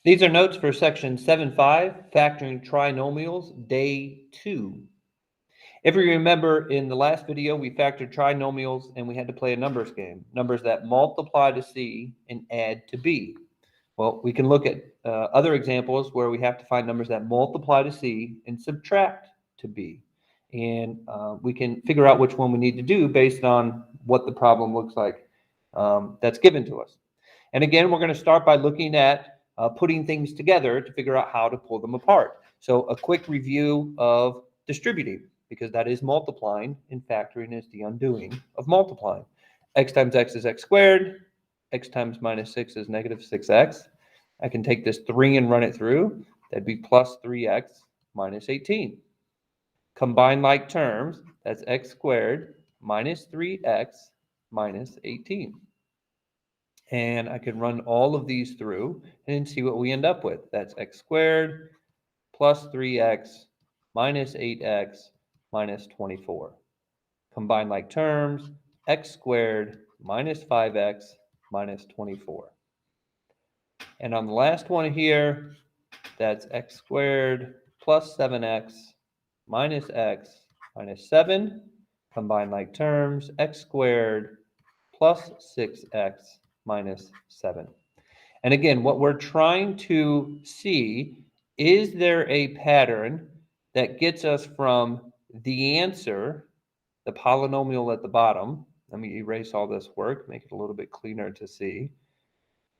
These are notes for section 7.5, factoring trinomials, day 2. If you remember, in the last video, we factored trinomials and we had to play a numbers game, numbers that multiply to C and add to B. Well, we can look at other examples where we have to find numbers that multiply to C and subtract to B. And we can figure out which one we need to do based on what the problem looks like that's given to us. And again, we're going to start by looking at putting things together to figure out how to pull them apart. So a quick review of distributing, because that is multiplying, and factoring is the undoing of multiplying. X times x is x squared. X times minus 6 is negative 6x. I can take this 3 and run it through. That'd be plus 3x minus 18. Combine like terms, that's x squared minus 3x minus 18. And I can run all of these through and see what we end up with. That's x squared plus 3x minus 8x minus 24. Combine like terms, x squared minus 5x minus 24. And on the last one here, that's x squared plus 7x minus x minus 7. Combine like terms, x squared plus 6x minus 7. And again, what we're trying to see, is there a pattern that gets us from the answer, the polynomial at the bottom, let me erase all this work, make it a little bit cleaner to see,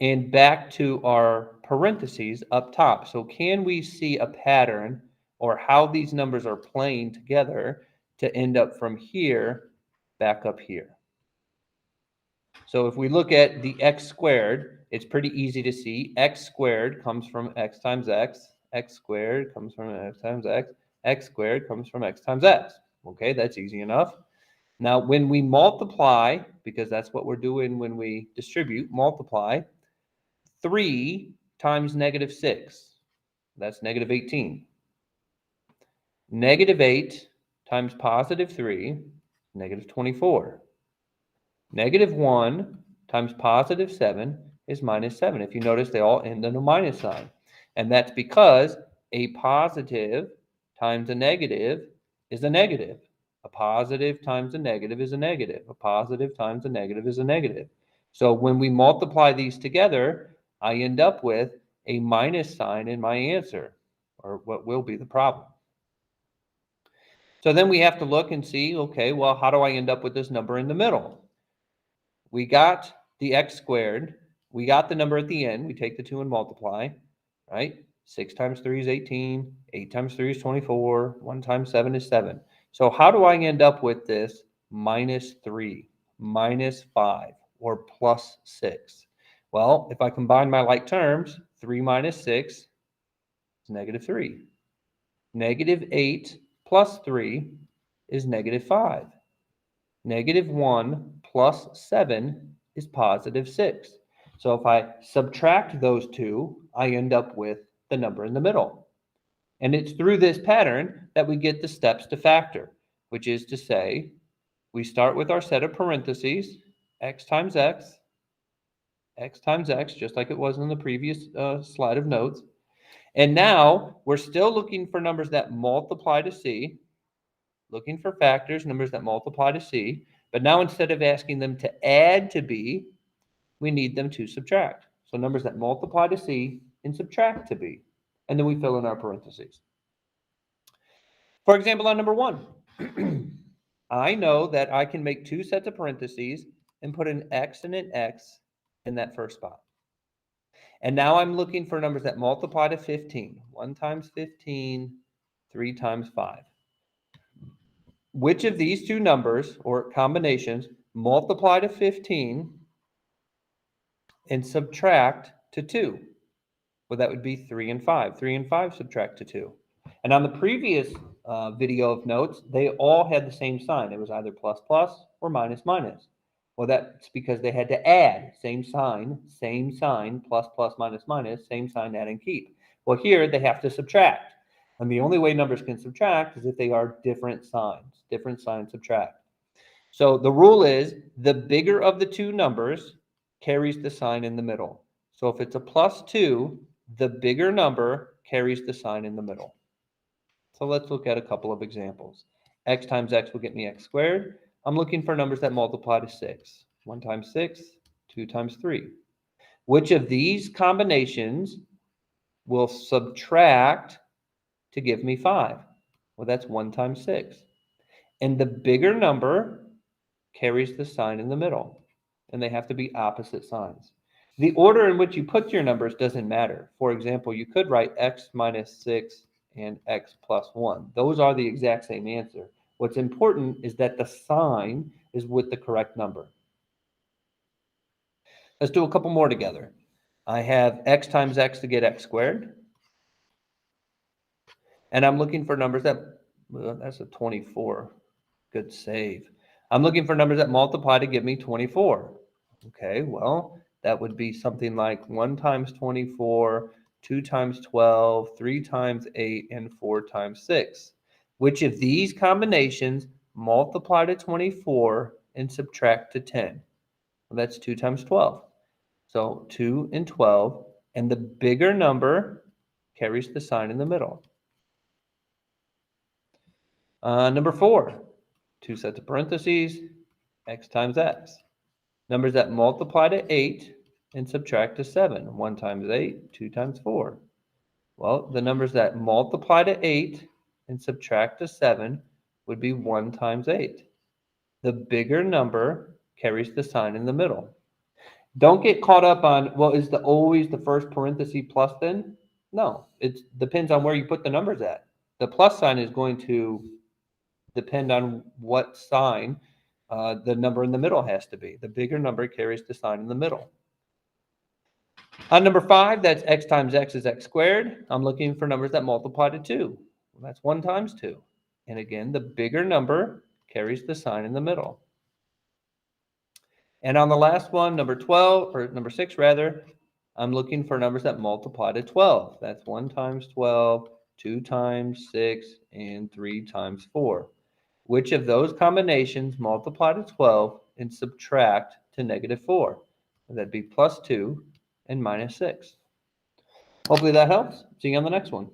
and back to our parentheses up top. So can we see a pattern or how these numbers are playing together to end up from here back up here? So if we look at the x squared, it's pretty easy to see. X squared comes from x times x. X squared comes from x times x. X squared comes from x times x. Okay, that's easy enough. Now, when we multiply, because that's what we're doing when we distribute, multiply, 3 times negative 6, that's negative 18. Negative 8 times positive 3, negative 24. Negative 1 times positive 7 is minus 7. If you notice, they all end in a minus sign. And that's because a positive times a negative is a negative. A positive times a negative is a negative. A positive times a negative is a negative. So when we multiply these together, I end up with a minus sign in my answer, or what will be the problem. So then we have to look and see, okay, well, how do I end up with this number in the middle? We got the x squared. We got the number at the end. We take the 2 and multiply, right? 6 times 3 is 18. 8 times 3 is 24. 1 times 7 is 7. So how do I end up with this minus 3, minus 5, or plus 6? Well, if I combine my like terms, 3 minus 6 is negative 3. Negative 8 plus 3 is negative 5. Negative 1 plus 7 is positive 6. So if I subtract those two, I end up with the number in the middle. And it's through this pattern that we get the steps to factor, which is to say, we start with our set of parentheses, x times x times x, just like it was in the previous slide of notes. And now we're still looking for numbers that multiply to C, looking for factors, numbers that multiply to C. But now instead of asking them to add to B, we need them to subtract. So numbers that multiply to C and subtract to B. And then we fill in our parentheses. For example, on number 1, I know that I can make 2 sets of parentheses and put an x and an x in that first spot. And now I'm looking for numbers that multiply to 15. 1 times 15, 3 times 5. Which of these two numbers or combinations multiply to 15 and subtract to 2? Well, that would be 3 and 5. 3 and 5 subtract to 2. And on the previous video of notes, they all had the same sign. It was either plus plus or minus minus. Well, that's because they had to add. Same sign, plus plus minus minus, same sign, add and keep. Well, here they have to subtract. And the only way numbers can subtract is if they are different signs. Different signs subtract. So the rule is the bigger of the two numbers carries the sign in the middle. So if it's a plus 2, The bigger number carries the sign in the middle. So let's look at a couple of examples. X times x will get me x squared. I'm looking for numbers that multiply to 6. 1 times 6, 2 times 3. Which of these combinations will subtract to give me 5? Well, that's 1 times 6. And the bigger number carries the sign in the middle, and they have to be opposite signs. The order in which you put your numbers doesn't matter. For example, you could write x minus 6 and x plus 1. Those are the exact same answer. What's important is that the sign is with the correct number. Let's do a couple more together. I have x times x to get x squared. And I'm looking for numbers that, well, that's a 24. Good save. I'm looking for numbers that multiply to give me 24. Okay, well, that would be something like 1 times 24, 2 times 12, 3 times 8, and 4 times 6. Which of these combinations multiply to 24 and subtract to 10? Well, that's 2 times 12. So 2 and 12, and the bigger number carries the sign in the middle. Number 4, 2 sets of parentheses, x times x. Numbers that multiply to 8 and subtract to 7. 1 times 8, 2 times 4. Well, the numbers that multiply to 8 and subtract to 7 would be 1 times 8. The bigger number carries the sign in the middle. Don't get caught up on, well, is always the first parenthesis plus then? No, it depends on where you put the numbers at. The plus sign is going to depend on what sign the number in the middle has to be. The bigger number carries the sign in the middle. On number 5, that's x times x is x squared. I'm looking for numbers that multiply to 2. Well, that's 1 times 2. And again, the bigger number carries the sign in the middle. And on the last one, number 12, or number 6 rather, I'm looking for numbers that multiply to 12. That's 1 times 12, 2 times 6, and 3 times 4. Which of those combinations multiply to 12 and subtract to negative 4? That'd be plus 2 and minus 6. Hopefully that helps. See you on the next one.